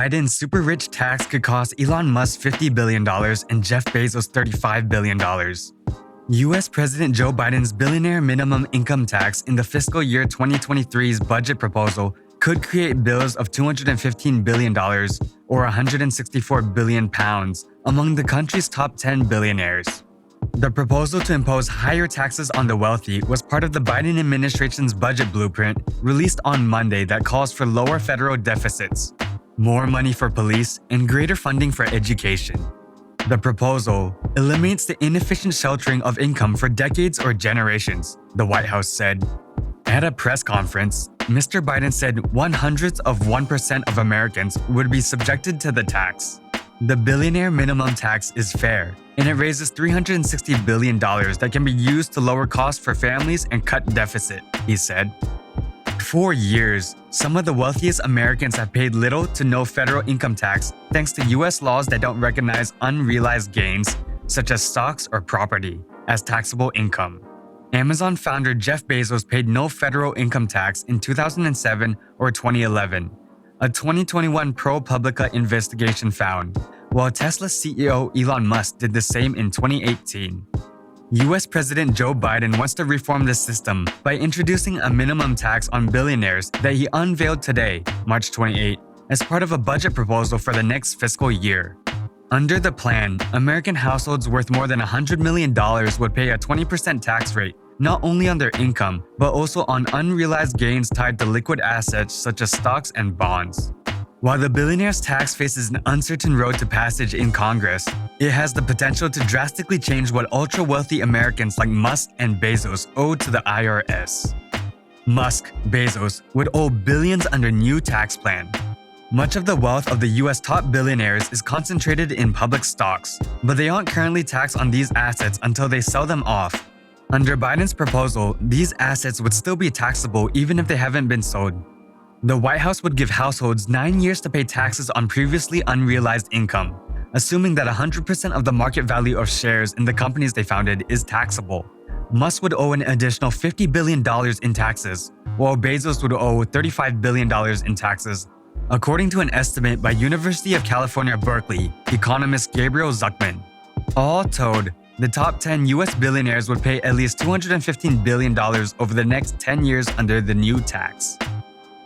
Biden's super rich tax could cost Elon Musk $50 billion and Jeff Bezos $35 billion. U.S. President Joe Biden's Billionaire Minimum Income Tax in the fiscal year 2023's budget proposal could create bills of $215 billion or 164 billion pounds among the country's top 10 billionaires. The proposal to impose higher taxes on the wealthy was part of the Biden administration's budget blueprint released on Monday that calls for lower federal deficits, more money for police, and greater funding for education. The proposal eliminates the inefficient sheltering of income for decades or generations, the White House said. At a press conference, Mr. Biden said 1/100th of Americans would be subjected to the tax. The billionaire minimum tax is fair, and it raises $360 billion that can be used to lower costs for families and cut deficit, he said. For years, some of the wealthiest Americans have paid little to no federal income tax thanks to U.S. laws that don't recognize unrealized gains, such as stocks or property, as taxable income. Amazon founder Jeff Bezos paid no federal income tax in 2007 or 2011, a 2021 ProPublica investigation found, while Tesla CEO Elon Musk did the same in 2018. U.S. President Joe Biden wants to reform the system by introducing a minimum tax on billionaires that he unveiled today, March 28, as part of a budget proposal for the next fiscal year. Under the plan, American households worth more than $100 million would pay a 20% tax rate, not only on their income, but also on unrealized gains tied to liquid assets such as stocks and bonds. While the billionaire's tax faces an uncertain road to passage in Congress, it has the potential to drastically change what ultra-wealthy Americans like Musk and Bezos owe to the IRS. Musk, Bezos, would owe billions under new tax plan. Much of the wealth of the U.S. top billionaires is concentrated in public stocks, but they aren't currently taxed on these assets until they sell them off. Under Biden's proposal, these assets would still be taxable even if they haven't been sold. The White House would give households 9 years to pay taxes on previously unrealized income, assuming that 100% of the market value of shares in the companies they founded is taxable. Musk would owe an additional $50 billion in taxes, while Bezos would owe $35 billion in taxes, according to an estimate by University of California, Berkeley economist Gabriel Zuckman. All told, the top 10 U.S. billionaires would pay at least $215 billion over the next 10 years under the new tax.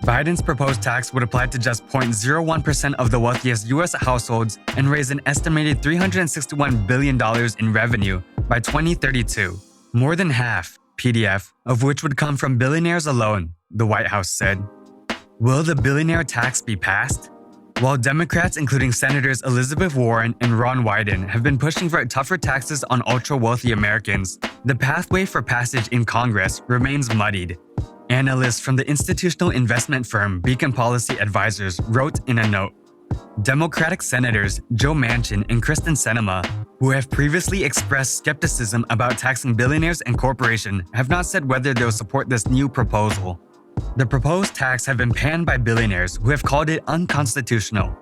Biden's proposed tax would apply to just 0.01% of the wealthiest U.S. households and raise an estimated $361 billion in revenue by 2032, more than half, PDF, of which would come from billionaires alone, the White House said. Will the billionaire tax be passed? While Democrats, including Senators Elizabeth Warren and Ron Wyden, have been pushing for tougher taxes on ultra-wealthy Americans, the pathway for passage in Congress remains muddied. Analysts from the institutional investment firm Beacon Policy Advisors wrote in a note, Democratic Senators Joe Manchin and Kristen Sinema, who have previously expressed skepticism about taxing billionaires and corporations, have not said whether they'll support this new proposal. The proposed tax have been panned by billionaires who have called it unconstitutional.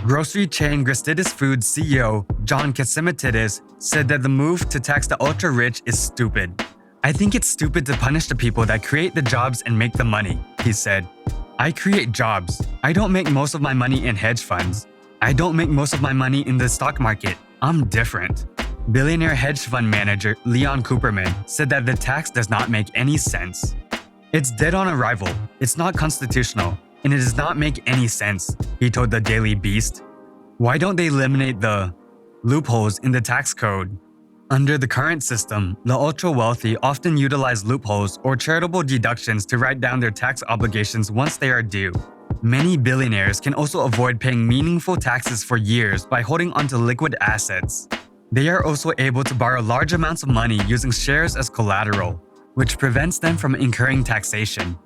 Grocery chain Gristidis Foods CEO John Catsimatidis said that the move to tax the ultra-rich is stupid. I think it's stupid to punish the people that create the jobs and make the money, he said. I create jobs. I don't make most of my money in hedge funds. I don't make most of my money in the stock market. I'm different. Billionaire hedge fund manager Leon Cooperman said that the tax does not make any sense. It's dead on arrival, it's not constitutional, and it does not make any sense, he told the Daily Beast. Why don't they eliminate the loopholes in the tax code? Under the current system, the ultra-wealthy often utilize loopholes or charitable deductions to write down their tax obligations once they are due. Many billionaires can also avoid paying meaningful taxes for years by holding onto liquid assets. They are also able to borrow large amounts of money using shares as collateral, which prevents them from incurring taxation.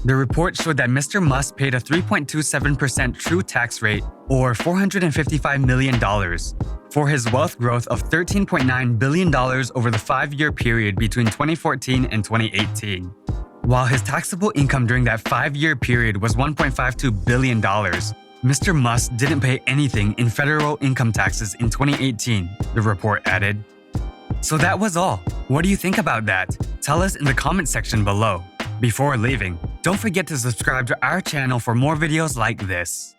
The report showed that Mr. Musk paid a 3.27% true tax rate, or $455 million, for his wealth growth of $13.9 billion over the 5-year period between 2014 and 2018. While his taxable income during that 5-year period was $1.52 billion, Mr. Musk didn't pay anything in federal income taxes in 2018, the report added. So that was all. What do you think about that? Tell us in the comment section below. Before leaving, don't forget to subscribe to our channel for more videos like this.